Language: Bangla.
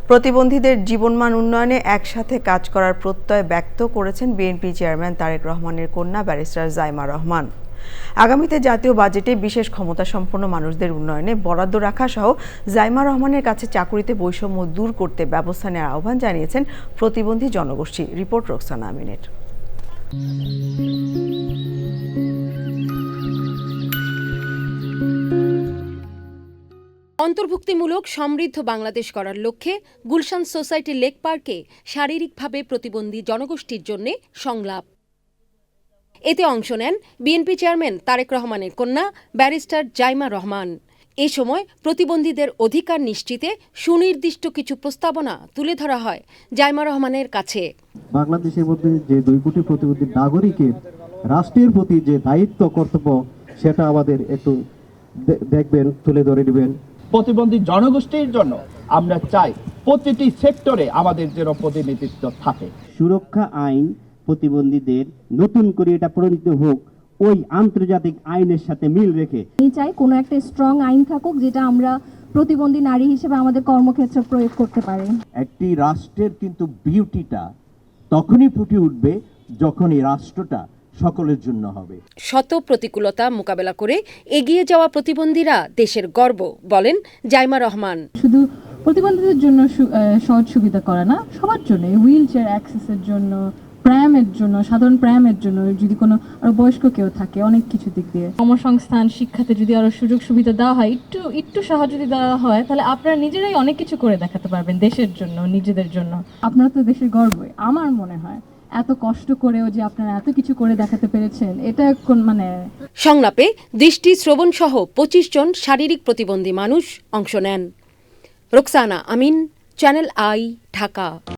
প্রতিবন্ধীদের জীবনমান উন্নয়নে একসাথে কাজ করার প্রত্যয় ব্যক্ত করেছেন বিএনপি চেয়ারম্যান তারেক রহমানের কন্যা ব্যারিস্টার জাইমা রহমান। আগামীতে জাতীয় বাজেটে বিশেষ ক্ষমতাসম্পন্ন মানুষদের উন্নয়নে বরাদ্দ রাখা সহ জাইমা রহমানের কাছে চাকুরিতে বৈষম্য দূর করতে ব্যবস্থা নেওয়ার আহ্বান জানিয়েছেন প্রতিবন্ধী জনগোষ্ঠী। রিপোর্ট রোকসানা আমিনের। অন্তর্ভুক্তিমূলক সমৃদ্ধ বাংলাদেশ করার লক্ষ্যে গুলশান সোসাইটি লেক পার্কে শারীরিকভাবে প্রতিবন্ধী জনগোষ্ঠীর জন্য সংলাপ। এতে অংশ নেন বিএনপি চেয়ারম্যান তারেক রহমানের কন্যা ব্যারিস্টার জাইমা রহমান। এ সময় প্রতিবন্ধীদের অধিকার নিশ্চিতে সুনির্দিষ্ট কিছু প্রস্তাবনা তুলে ধরা হয় জাইমা রহমানের কাছে। বাংলাদেশের মধ্যে যে 2 কোটি প্রতিবন্ধী নাগরিকের রাষ্ট্রের প্রতি যে দায়িত্ব কর্তব্য সেটা আমাদের একটু দেখবেন, তুলে ধরে দিবেন। প্রতিবন্ধী জনগোষ্ঠীর জন্য আমরা চাই প্রতিটি সেক্টরে আমাদের যেন প্রতিনিধিত্ব থাকে। সুরক্ষা আইন প্রতিবন্ধীদের নতুন করে এটা প্রণীত হোক ওই আন্তর্জাতিক আইনের সাথে মিল রেখে। আমি চাই কোনো একটা স্ট্রং আইন থাকুক যেটা আমরা প্রতিবন্ধী নারী হিসেবে আমাদের কর্মক্ষেত্রে প্রয়োগ করতে পারি। একটি রাষ্ট্রের কিন্তু বিউটিটা তখনই ফুটে উঠবে যখন এই রাষ্ট্রটা সকলের জন্য হবে। শত প্রতিকূলতা মোকাবেলা করে এগিয়ে যাওয়া প্রতিবন্ধীরা দেশের গর্ব, বলেন জাইমা রহমান। শুধু প্রতিবন্ধীদের জন্য সহজ সুবিধা করে না, সবার জন্য, হুইল চেয়ার অ্যাক্সেসের জন্য, প্র্যামের জন্য, সাধারণ প্র্যামের জন্য, যদি কোনো আরো বয়স্ক কেউ থাকে, অনেক কিছু দিক দিয়ে কর্মসংস্থান, শিক্ষাতে যদি আরো সুযোগ সুবিধা দেওয়া হয়, একটু সাহায্য যদি দেওয়া হয়, তাহলে আপনারা নিজেরাই অনেক কিছু করে দেখাতে পারবেন দেশের জন্য, নিজেদের জন্য। আপনারা তো দেশের গর্বই। আমার মনে হয় এত কষ্ট করেও যে আপনারা এত কিছু করে দেখাতে পেরেছেন, এটা সংলাপে দৃষ্টি, শ্রবণ সহ 25 জন শারীরিক প্রতিবন্ধী মানুষ অংশ নেন। রোকসানা আমিন, চ্যানেল আই, ঢাকা।